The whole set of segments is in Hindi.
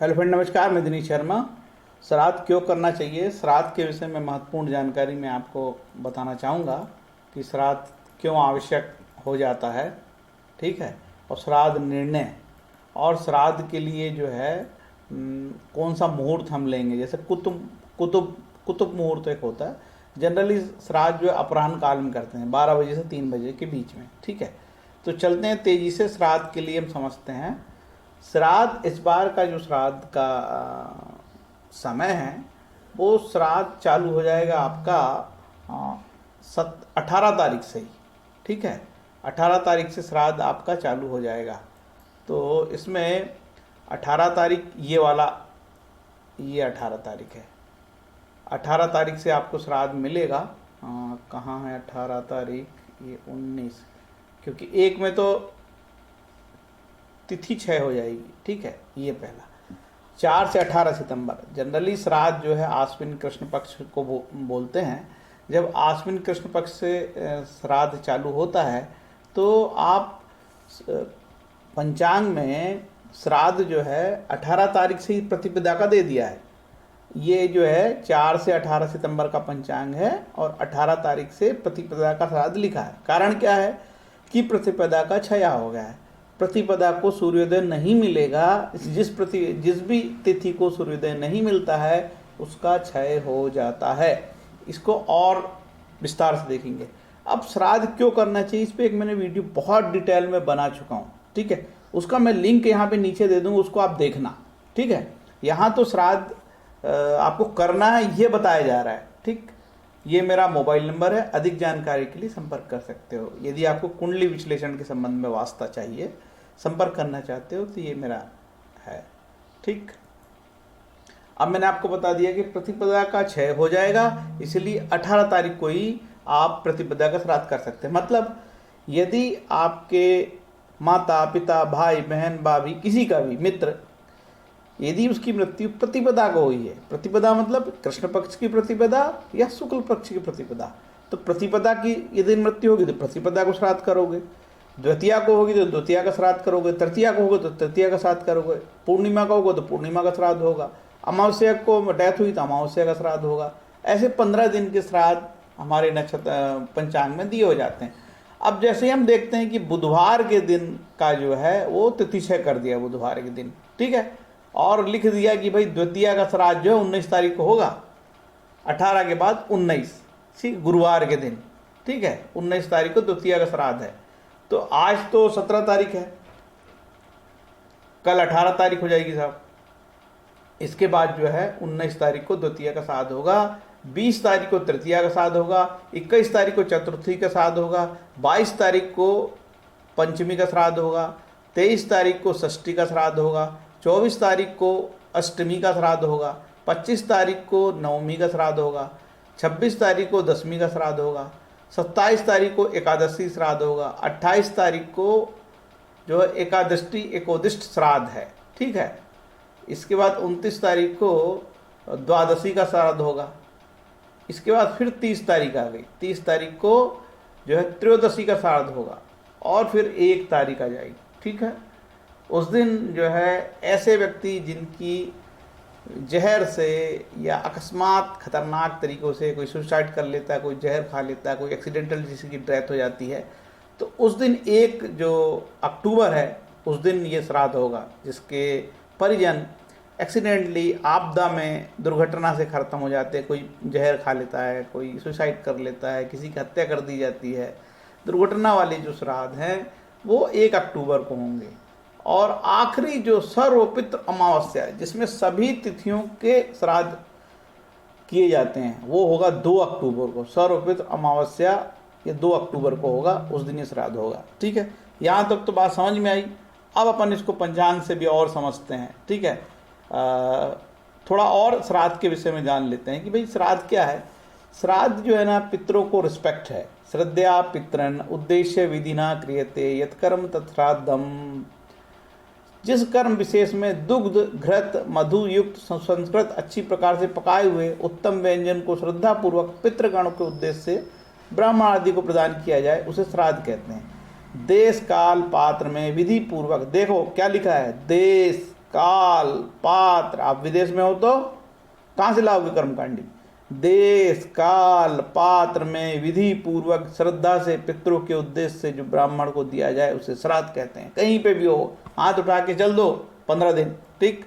हेलो फ्रेंड, नमस्कार। मैं दिनेश शर्मा। श्राद्ध क्यों करना चाहिए, श्राद्ध के विषय में महत्वपूर्ण जानकारी मैं आपको बताना चाहूँगा कि श्राद्ध क्यों आवश्यक हो जाता है। ठीक है। और श्राद्ध निर्णय और श्राद्ध के लिए जो है कौन सा मुहूर्त हम लेंगे। जैसे कुतुब कुतुब कुतुब मुहूर्त एक होता है। जनरली श्राद्ध जो है अपराह्न काल में करते हैं, 12 बजे से 3 बजे के बीच में। ठीक है। तो चलते हैं तेज़ी से श्राद्ध के लिए। हम समझते हैं श्राद्ध, इस बार का जो श्राद्ध का समय है वो श्राद्ध चालू हो जाएगा आपका 18 तारीख से ही। ठीक है। 18 तारीख से श्राद्ध आपका चालू हो जाएगा। तो इसमें 18 तारीख ये वाला, ये 18 तारीख है। 18 तारीख से आपको श्राद्ध मिलेगा। कहाँ है 18 तारीख, ये 19, क्योंकि एक में तो तिथि 6 हो जाएगी। ठीक है। ये पहला 4 से 18 सितंबर। जनरली श्राद्ध जो है आश्विन कृष्ण पक्ष को बोलते हैं। जब आश्विन कृष्ण पक्ष से श्राद्ध चालू होता है तो आप पंचांग में श्राद्ध जो है 18 तारीख से ही प्रतिपदा का दे दिया है। ये जो है 4 से 18 सितंबर का पंचांग है और 18 तारीख से प्रतिपदा का श्राद्ध लिखा है। कारण क्या है कि प्रतिपदा का क्षय हो गया है। प्रतिपदा को सूर्योदय नहीं मिलेगा। जिस भी तिथि को सूर्योदय नहीं मिलता है उसका क्षय हो जाता है। इसको और विस्तार से देखेंगे। अब श्राद्ध क्यों करना चाहिए, इस पर एक मैंने वीडियो बहुत डिटेल में बना चुका हूँ। ठीक है। उसका मैं लिंक यहाँ पे नीचे दे दूँगा, उसको आप देखना। ठीक है। यहाँ तो श्राद्ध आपको करना है ये बताया जा रहा है। ठीक। ये मेरा मोबाइल नंबर है, अधिक जानकारी के लिए संपर्क कर सकते हो। यदि आपको कुंडली विश्लेषण के संबंध में वास्ता चाहिए, संपर्क करना चाहते हो तो ये मेरा है। ठीक। अब मैंने आपको बता दिया कि प्रतिपदा का क्षय हो जाएगा, इसलिए 18 तारीख को ही आप प्रतिपदा का श्राद्ध कर सकते हैं। मतलब यदि आपके माता पिता भाई बहन भाभी किसी का भी मित्र, यदि उसकी मृत्यु प्रतिपदा को हुई है, प्रतिपदा मतलब कृष्ण पक्ष की प्रतिपदा या शुक्ल पक्ष की प्रतिपदा, तो प्रतिपदा की यदि मृत्यु होगी तो प्रतिपदा को श्राद्ध करोगे, द्वितीया को होगी तो द्वितीया का श्राद्ध करोगे, तृतीया को होगा तो तृतीया का श्राद्ध करोगे, पूर्णिमा का होगा तो पूर्णिमा का श्राद्ध होगा, अमावस्या को डेथ हुई तो अमावस्या का श्राद्ध होगा। ऐसे 15 दिन के श्राद्ध हमारे नक्षत्र पंचांग में दिए हो जाते हैं। अब जैसे ही हम देखते हैं कि बुधवार के दिन का जो है वो तिथि क्षय कर दिया बुधवार के दिन। ठीक है। और लिख दिया कि भाई द्वितीया का श्राद्ध जो है 19 तारीख को होगा, 18 के बाद 19, ठीक, गुरुवार के दिन। ठीक है। 19 तारीख को द्वितीया का श्राद्ध है। तो आज तो 17 तारीख है, कल 18 तारीख हो जाएगी साहब। इसके बाद जो है 19 तारीख को द्वितीया का श्राद्ध होगा, 20 तारीख को तृतीया का श्राद्ध होगा, 21 तारीख को चतुर्थी का श्राद्ध होगा, 22 तारीख को पंचमी का श्राद्ध होगा, 23 तारीख को षष्ठी का श्राद्ध होगा, 24 तारीख को अष्टमी का श्राद्ध होगा, 25 तारीख को नवमी का श्राद्ध होगा, 26 तारीख को दशमी का श्राद्ध होगा, 27 तारीख को एकादशी श्राद्ध होगा, 28 तारीख को जो है एकादशी एकोदिष्ट श्राद्ध है। ठीक है। इसके बाद 29 तारीख को द्वादशी का श्राद्ध होगा। इसके बाद फिर 30 तारीख आ गई, 30 तारीख को जो है त्रयोदशी का श्राद्ध होगा और फिर 1 तारीख आ जाएगी। ठीक है। उस दिन जो है ऐसे व्यक्ति जिनकी जहर से या अकस्मात खतरनाक तरीक़ों से कोई सुसाइड कर लेता है, कोई जहर खा लेता है, कोई एक्सीडेंटल जिसकी डेथ हो जाती है, तो उस दिन 1 जो अक्टूबर है उस दिन ये श्राद्ध होगा, जिसके परिजन एक्सीडेंटली आपदा में दुर्घटना से ख़त्म हो जाते हैं। कोई जहर खा लेता है, कोई सुसाइड कर लेता है, किसी की हत्या कर दी जाती है। दुर्घटना वाले जो श्राद्ध हैं वो 1 अक्टूबर को होंगे। और आखिरी जो सर्वपितृ अमावस्या है, जिसमें सभी तिथियों के श्राद्ध किए जाते हैं, वो होगा 2 अक्टूबर को। सर्वपितृ अमावस्या ये 2 अक्टूबर को होगा, उस दिन ये श्राद्ध होगा। ठीक है। यहाँ तक तो बात समझ में आई। अब अपन इसको पंचांग से भी और समझते हैं। ठीक है। थोड़ा और श्राद्ध के विषय में जान लेते हैं कि भाई श्राद्ध क्या है। श्राद्ध जो है ना, पितरों को रिस्पेक्ट है। श्रद्धा पितरन उद्देश्य विधिना क्रियते यत्कर्म तत्श्राद्धम। जिस कर्म विशेष में दुग्ध घृत मधु युक्त संस्कृत अच्छी प्रकार से पकाए हुए उत्तम व्यंजन को श्रद्धापूर्वक पितृगण के उद्देश्य से ब्राह्मण आदि को प्रदान किया जाए उसे श्राद्ध कहते हैं। देश काल पात्र में विधि पूर्वक, देखो क्या लिखा है, देश काल, पात्र, आप विदेश में हो तो कहाँ से लाओगे कर्मकांडी? देश, काल, पात्र में विधि पूर्वक श्रद्धा से पितरों के उद्देश्य से जो ब्राह्मण को दिया जाए उसे श्राद्ध कहते हैं। कहीं पे भी हो, हाथ उठा के चल दो 15 दिन, ठीक।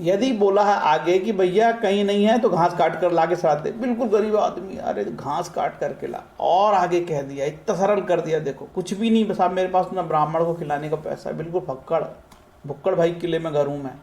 यदि बोला है आगे कि भैया कहीं नहीं है तो घास काट कर ला के श्राद्ध दे, बिल्कुल गरीब आदमी, अरे घास काट करके ला। और आगे कह दिया, इतना सरल कर दिया, देखो कुछ भी नहीं, बस आप मेरे पास ना ब्राह्मण को खिलाने का पैसा, बिल्कुल फक्कड़ भुक्कड़ भाई किले में घर हूँ मैं।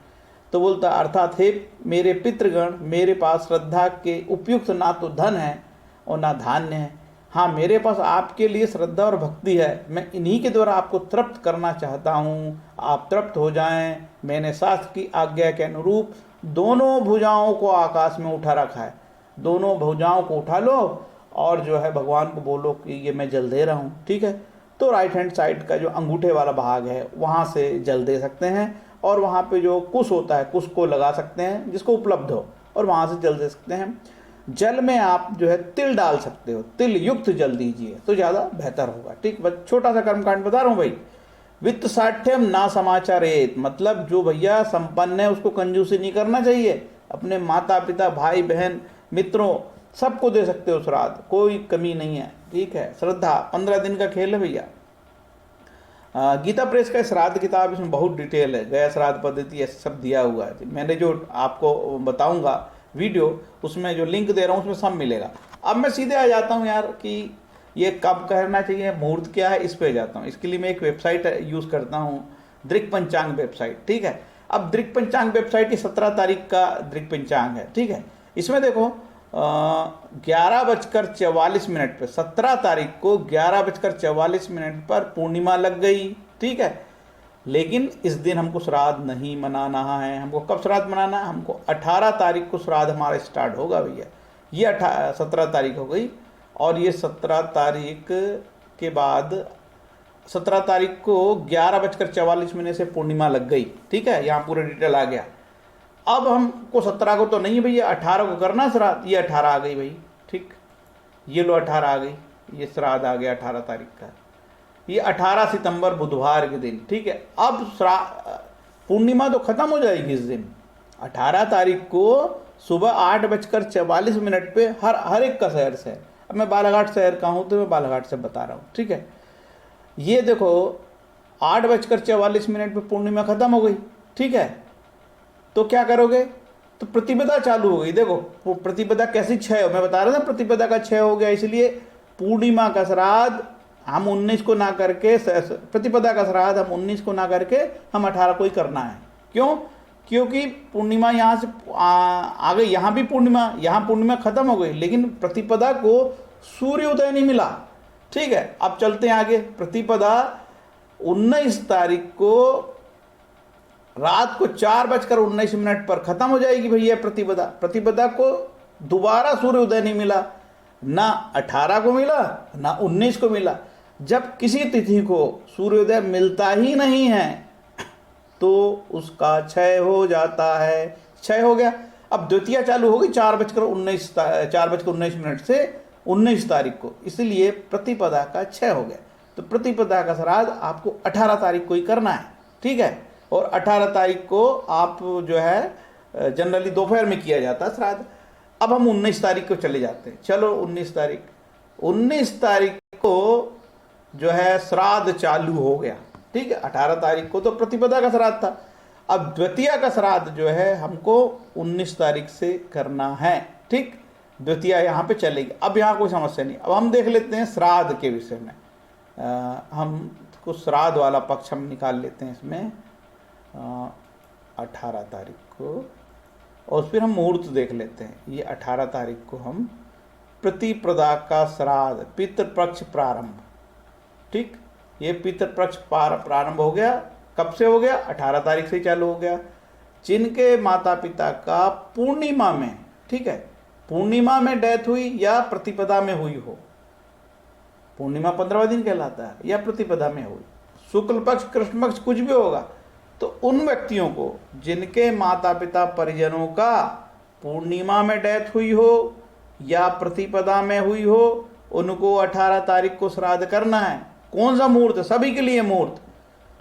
तो बोलता अर्थात हे मेरे पितृगण, मेरे पास श्रद्धा के उपयुक्त ना तो धन है और ना धान्य है, हाँ मेरे पास आपके लिए श्रद्धा और भक्ति है। मैं इन्हीं के द्वारा आपको तृप्त करना चाहता हूँ, आप तृप्त हो जाएं। मैंने शास्त्र की आज्ञा के अनुरूप दोनों भुजाओं को आकाश में उठा रखा है, दोनों भुजाओं को उठा लो और जो है भगवान को बोलो कि ये मैं जल दे रहा हूँ, ठीक है। तो राइट हैंड साइड का जो अंगूठे वाला भाग है वहाँ से जल दे सकते हैं, और वहाँ पे जो कुश होता है कुश को लगा सकते हैं जिसको उपलब्ध हो, और वहाँ से जल दे सकते हैं। जल में आप जो है तिल डाल सकते हो, तिल युक्त जल दीजिए तो ज़्यादा बेहतर होगा, ठीक। बस छोटा सा कर्मकांड बता रहा हूँ भाई। वित्त साठ्यम ना समाचारेत, मतलब जो भैया संपन्न है उसको कंजूसी नहीं करना चाहिए, अपने माता पिता भाई बहन मित्रों सबको दे सकते हो श्राद्ध, कोई कमी नहीं है, ठीक है। श्रद्धा 15 दिन का खेल है भैया। गीता प्रेस का श्राद्ध किताब, इसमें बहुत डिटेल है, गया श्राद्ध पद्धति ऐसे सब दिया हुआ है। मैंने जो आपको बताऊंगा वीडियो, उसमें जो लिंक दे रहा हूँ उसमें सब मिलेगा। अब मैं सीधे आ जाता हूँ यार कि ये कब करना चाहिए, मुहूर्त क्या है, इस पे जाता हूँ। इसके लिए मैं एक वेबसाइट यूज़ करता हूँ, दृक् पंचांग वेबसाइट, ठीक है। अब दृक् पंचांग वेबसाइट की 17 तारीख का दृक् पंचांग है, ठीक है। इसमें देखो 11:44 पे 17 तारीख को 11:44 पर पूर्णिमा लग गई, ठीक है। लेकिन इस दिन हमको श्राद्ध नहीं मनाना है। हमको कब श्राद्ध मनाना है? हमको 18 तारीख को श्राद्ध हमारा स्टार्ट होगा भैया। ये 17 तारीख हो गई, और ये 17 तारीख के बाद 17 तारीख को 11:44 से पूर्णिमा लग गई, ठीक है। यहाँ पूरा डिटेल आ गया। अब हमको 17 को तो नहीं भैया, 18 को करना श्राद्ध। ये 18 आ गई भाई, ठीक। ये लो 18 आ गई, ये श्राद्ध आ गया 18 तारीख का। ये 18 सितंबर बुधवार के दिन, ठीक है। अब पूर्णिमा तो खत्म हो जाएगी इस दिन, 18 तारीख को सुबह 8:44 पे हर एक का शहर से। अब मैं बालाघाट शहर का हूँ तो मैं बालाघाट से बता रहा हूँ, ठीक है। ये देखो 8:44 पे पूर्णिमा खत्म हो गई, ठीक है। तो क्या करोगे? तो प्रतिपदा चालू हो गई। देखो प्रतिपदा कैसी क्षय हो, मैं बता रहा था प्रतिपदा का क्षय हो गया, इसलिए पूर्णिमा का श्राद्ध हम 19 को ना करके, प्रतिपदा का श्राद्ध हम 19 को ना करके हम 18 को ही करना है। क्यों? क्योंकि पूर्णिमा यहाँ से आ गई, यहाँ भी पूर्णिमा, यहाँ पूर्णिमा खत्म हो गई, लेकिन प्रतिपदा को सूर्योदय नहीं मिला, ठीक है। अब चलते हैं आगे। प्रतिपदा 19 तारीख को रात को 4:19 पर खत्म हो जाएगी भैया प्रतिपदा। प्रतिपदा को दोबारा सूर्योदय नहीं मिला, ना 18 को मिला ना 19 को मिला। जब किसी तिथि को सूर्योदय मिलता ही नहीं है तो उसका क्षय हो जाता है। क्षय हो गया। अब द्वितीया चालू हो गई 4:19 से 19 तारीख को, इसलिए प्रतिपदा का क्षय हो गया। तो प्रतिपदा का श्राद्ध आपको 18 तारीख को ही करना है, ठीक है। और 18 तारीख को आप जो है जनरली दोपहर में किया जाता है श्राद्ध। अब हम 19 तारीख को चले जाते हैं। चलो 19 तारीख को जो है श्राद्ध चालू हो गया, ठीक है। 18 तारीख को तो प्रतिपदा का श्राद्ध था। अब द्वितीया का श्राद्ध जो है हमको 19 तारीख से करना है, ठीक। द्वितीया यहाँ पे चलेगी। अब यहाँ कोई समस्या नहीं। अब हम देख लेते हैं श्राद्ध के विषय में। हम कुछ श्राद्ध वाला पक्ष हम निकाल लेते हैं इसमें 18 तारीख को, और फिर हम मुहूर्त देख लेते हैं। ये 18 तारीख को हम प्रतिपदा का श्राद्ध, पितृपक्ष प्रारंभ, ठीक। ये पितृपक्ष प्रारंभ हो गया। कब से हो गया? 18 तारीख से ही चालू हो गया। जिनके माता पिता का पूर्णिमा में, ठीक है, पूर्णिमा में डेथ हुई या प्रतिपदा में हुई हो, पूर्णिमा 15वां दिन कहलाता है, या प्रतिपदा में हुई, शुक्ल पक्ष कृष्ण पक्ष कुछ भी होगा, तो उन व्यक्तियों को जिनके माता पिता परिजनों का पूर्णिमा में डेथ हुई हो या प्रतिपदा में हुई हो, उनको 18 तारीख को श्राद्ध करना है। कौन सा मुहूर्त? सभी के लिए मुहूर्त,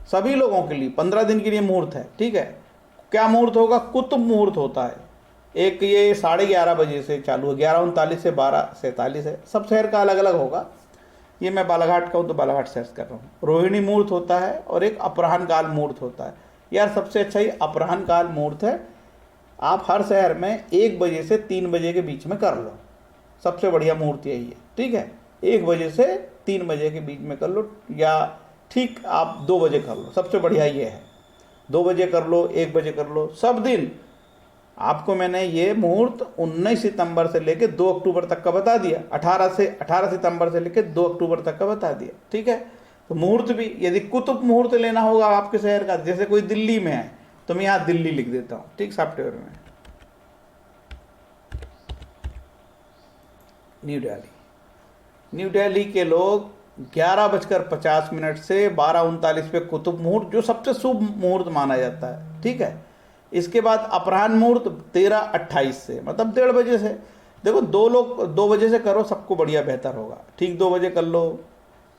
सभी लोगों के लिए 15 दिन के लिए मुहूर्त है। ठीक है, क्या मुहूर्त होगा? कुतुब मुहूर्त होता है। एक ये 11:30 से चालू है, 11:39 से 12:47 है। सब शहर का अलग अलग होगा। ये मैं बालाघाट का हूँ तो बालाघाट सर्च कर रहा हूँ। रोहिणी मुहूर्त होता है और एक अपराह्न काल मुहूर्त होता है। यार सबसे अच्छा ये अपराह्न काल मुहूर्त है। आप हर शहर में 1 बजे से 3 बजे के बीच में कर लो, सबसे बढ़िया मुहूर्त यही है। ठीक है, 1 बजे से 3 बजे के बीच में कर लो, या ठीक आप 2 बजे कर लो, सबसे बढ़िया ये है। 2 बजे कर लो, 1 बजे कर लो, सब दिन। आपको मैंने ये मुहूर्त 19 सितंबर से लेकर 2 अक्टूबर तक का बता दिया, 18 सितंबर से लेकर 2 अक्टूबर तक का बता दिया। ठीक है, तो मुहूर्त भी यदि कुतुब मुहूर्त लेना होगा आपके शहर का, जैसे कोई दिल्ली में है तो मैं यहाँ दिल्ली लिख देता हूँ। ठीक, सॉफ्टवेयर में न्यू दिल्ली। न्यू दिल्ली के लोग 11:50 से 12:39 पे कुतुब मुहूर्त, जो सबसे शुभ मुहूर्त माना जाता है। ठीक है, इसके बाद अपराह्न मुहूर्त 13:28 से, मतलब 1:30 बजे से। देखो, 2 बजे से करो, सबको बढ़िया बेहतर होगा। ठीक, 2 बजे कर लो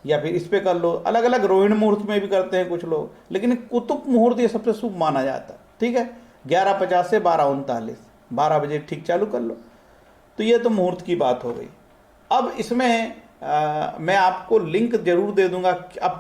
या फिर इस पे कर लो। अलग अलग रोहिणी मुहूर्त में भी करते हैं कुछ लोग, लेकिन कुतुब मुहूर्त ये सबसे शुभ माना जाता है। ठीक है, 11:50 से 12:39, 12 बजे ठीक चालू कर लो। तो ये तो मुहूर्त की बात हो गई। अब इसमें मैं आपको लिंक जरूर दे दूंगा। अब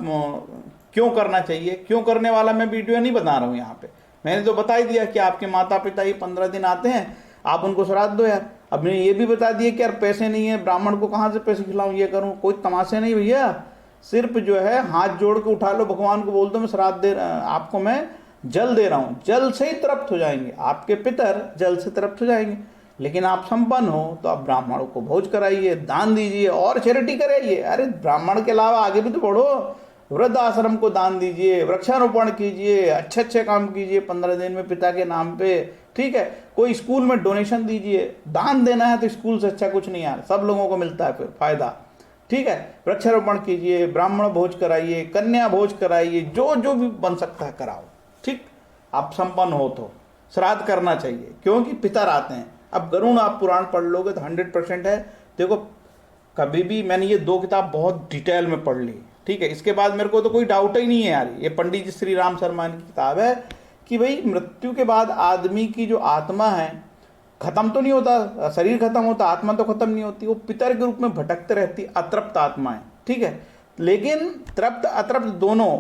क्यों करना चाहिए, क्यों करने वाला मैं वीडियो नहीं बना रहा हूँ यहाँ पे। मैंने तो बता ही दिया कि आपके माता पिता ये 15 दिन आते हैं, आप उनको श्राद्ध दो यार। अब मैंने ये भी बता दिया कि यार पैसे नहीं है, ब्राह्मण को कहाँ से पैसे खिलाऊं, ये करूँ, कोई तमाशे नहीं भैया। सिर्फ जो है हाथ जोड़ के उठा लो, भगवान को बोल दो मैं श्राद्ध दे आपको, मैं जल दे रहा हूँ। जल से ही तृप्त हो जाएंगे आपके पितर, जल से तृप्त हो जाएंगे। लेकिन आप संपन्न हो तो आप ब्राह्मणों को भोज कराइए, दान दीजिए और चैरिटी कराइए। अरे ब्राह्मण के अलावा आगे भी तो बढ़ो, वृद्ध आश्रम को दान दीजिए, वृक्षारोपण कीजिए, अच्छे अच्छे काम कीजिए 15 दिन में पिता के नाम पे। ठीक है, कोई स्कूल में डोनेशन दीजिए। दान देना है तो स्कूल से अच्छा कुछ नहीं यार, सब लोगों को मिलता है फिर फायदा। ठीक है, वृक्षारोपण कीजिए, ब्राह्मण भोज कराइए, कन्या भोज कराइए, जो जो भी बन सकता है कराओ। ठीक, आप संपन्न हो तो श्राद्ध करना चाहिए, क्योंकि पितर आते हैं। अब गरुड़ आप पुराण पढ़ लोगे तो 100% है। देखो, कभी भी मैंने ये 2 किताब बहुत डिटेल में पढ़ ली। ठीक है, इसके बाद मेरे को तो कोई डाउट ही नहीं है यार। ये पंडित जी श्री राम शर्मा की किताब है कि भाई मृत्यु के बाद आदमी की जो आत्मा है, खत्म तो नहीं होता, शरीर खत्म होता, आत्मा तो खत्म नहीं होती, वो पितर के रूप में भटकते रहती, अतृप्त आत्मा है। ठीक है, लेकिन तृप्त अतृप्त दोनों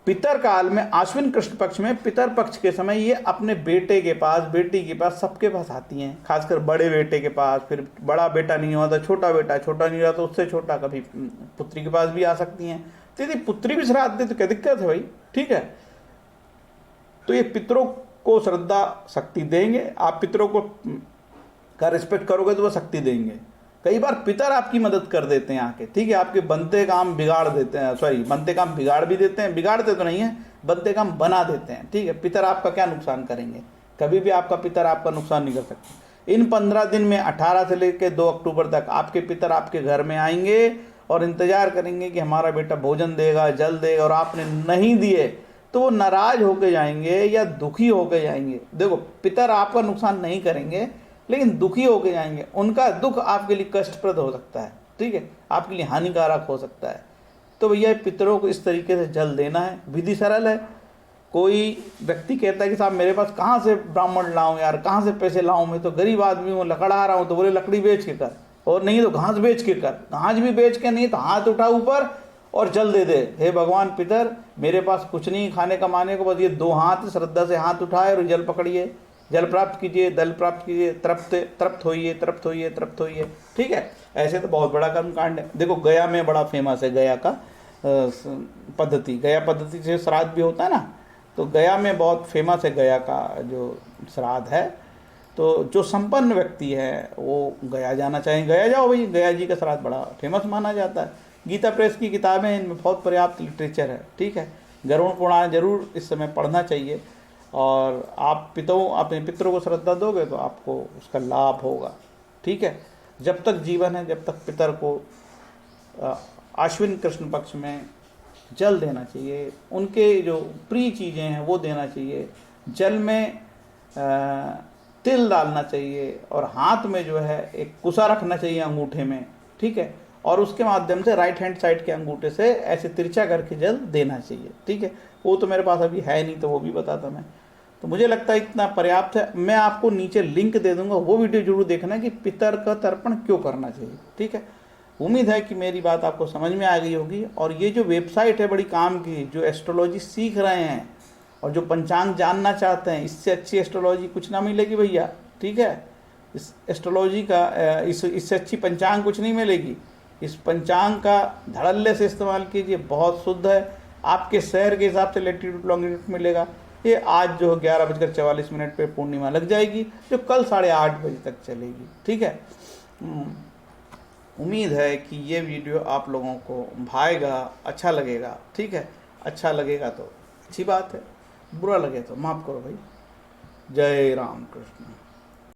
पितर काल में, आश्विन कृष्ण पक्ष में, पितर पक्ष के समय ये अपने बेटे के पास, बेटी के पास, सबके पास आती हैं। खासकर बड़े बेटे के पास, फिर बड़ा बेटा नहीं हुआ तो छोटा बेटा, छोटा नहीं हुआ तो उससे छोटा, कभी पुत्री के पास भी आ सकती हैं। तो यदि पुत्री भी श्राद्ध दे तो क्या दिक्कत है भाई। ठीक है, तो ये पितरों को श्रद्धा शक्ति देंगे। आप पितरों को का रिस्पेक्ट करोगे तो वो शक्ति देंगे। कई बार पितर आपकी मदद कर देते हैं आके। ठीक है, आपके बनते काम बिगाड़ देते हैं, सॉरी बनते काम बिगाड़ भी देते हैं, बिगाड़ते तो नहीं है, बनते काम बना देते हैं। ठीक है, पितर आपका क्या नुकसान करेंगे, कभी भी आपका पितर आपका नुकसान नहीं कर सकते। इन 15 दिन में 18 से लेकर 2 अक्टूबर तक आपके पितर आपके घर में आएंगे और इंतजार करेंगे कि हमारा बेटा भोजन देगा, जल देगा, और आपने नहीं दिए तो वो नाराज होके जाएंगे या दुखी होके जाएंगे। देखो, पितर आपका नुकसान नहीं करेंगे लेकिन दुखी होके जाएंगे। उनका दुख आपके लिए कष्टप्रद हो सकता है। ठीक है, आपके लिए हानिकारक हो सकता है। तो भैया पितरों को इस तरीके से जल देना है। विधि सरल है। कोई व्यक्ति कहता है कि साहब मेरे पास कहाँ से ब्राह्मण लाऊं यार, कहाँ से पैसे लाऊं, मैं तो गरीब आदमी हूँ, लकड़ा रहा हूँ। तो बोले लकड़ी बेच के कर, और नहीं तो घास बेच के कर। घास भी बेच के नहीं तो हाथ उठा ऊपर और जल दे दे। हे भगवान पितर, मेरे पास कुछ नहीं खाने कमाने को, बस ये 2 हाथ, श्रद्धा से हाथ उठाए और जल पकड़िए, जल प्राप्त कीजिए, दल प्राप्त कीजिए, तृप्त होइए, तृप्त होइए, तृप्त होइए। ठीक है, ऐसे तो बहुत बड़ा कर्म कांड है। देखो, गया में बड़ा फेमस है गया का पद्धति। गया पद्धति से श्राद्ध भी होता है ना, तो गया में बहुत फेमस है गया का जो श्राद्ध है। तो जो संपन्न व्यक्ति है वो गया जाना चाहिए। गया जाओ भाई, गया जी का श्राद्ध बड़ा फेमस माना जाता है। गीता प्रेस की किताबें, इनमें बहुत पर्याप्त लिटरेचर है। ठीक है, गरुड़ पुराण जरूर इस समय पढ़ना चाहिए। और आप अपने पितरों को श्रद्धा दोगे तो आपको उसका लाभ होगा। ठीक है, जब तक जीवन है, जब तक पितर को आश्विन कृष्ण पक्ष में जल देना चाहिए, उनके जो प्रिय चीज़ें हैं वो देना चाहिए। जल में तिल डालना चाहिए और हाथ में जो है एक कुसा रखना चाहिए अंगूठे में। ठीक है, और उसके माध्यम से राइट हैंड साइड के अंगूठे से ऐसे तिरछा करके जल देना चाहिए। ठीक है, वो तो मेरे पास अभी है नहीं, तो वो भी बताता मैं। तो मुझे लगता है इतना पर्याप्त है। मैं आपको नीचे लिंक दे दूंगा, वो वीडियो जरूर देखना कि पितर का तर्पण क्यों करना चाहिए। ठीक है, उम्मीद है कि मेरी बात आपको समझ में आ गई होगी। और ये जो वेबसाइट है बड़ी काम की, जो एस्ट्रोलॉजी सीख रहे हैं और जो पंचांग जानना चाहते हैं, इससे अच्छी एस्ट्रोलॉजी कुछ ना मिलेगी भैया। ठीक है, इस एस्ट्रोलॉजी का इससे अच्छी पंचांग कुछ नहीं मिलेगी। इस पंचांग का धड़ल्ले से इस्तेमाल कीजिए, बहुत शुद्ध है। आपके शहर के हिसाब से लैटिट्यूड लॉन्गिट्यूड मिलेगा। ये आज जो 11:44 पे पूर्णिमा लग जाएगी, जो कल 8:30 बजे तक चलेगी। ठीक है, उम्मीद है कि ये वीडियो आप लोगों को भाएगा, अच्छा लगेगा। ठीक है, अच्छा लगेगा तो अच्छी बात है, बुरा लगे तो माफ़ करो भाई। जय राम कृष्ण।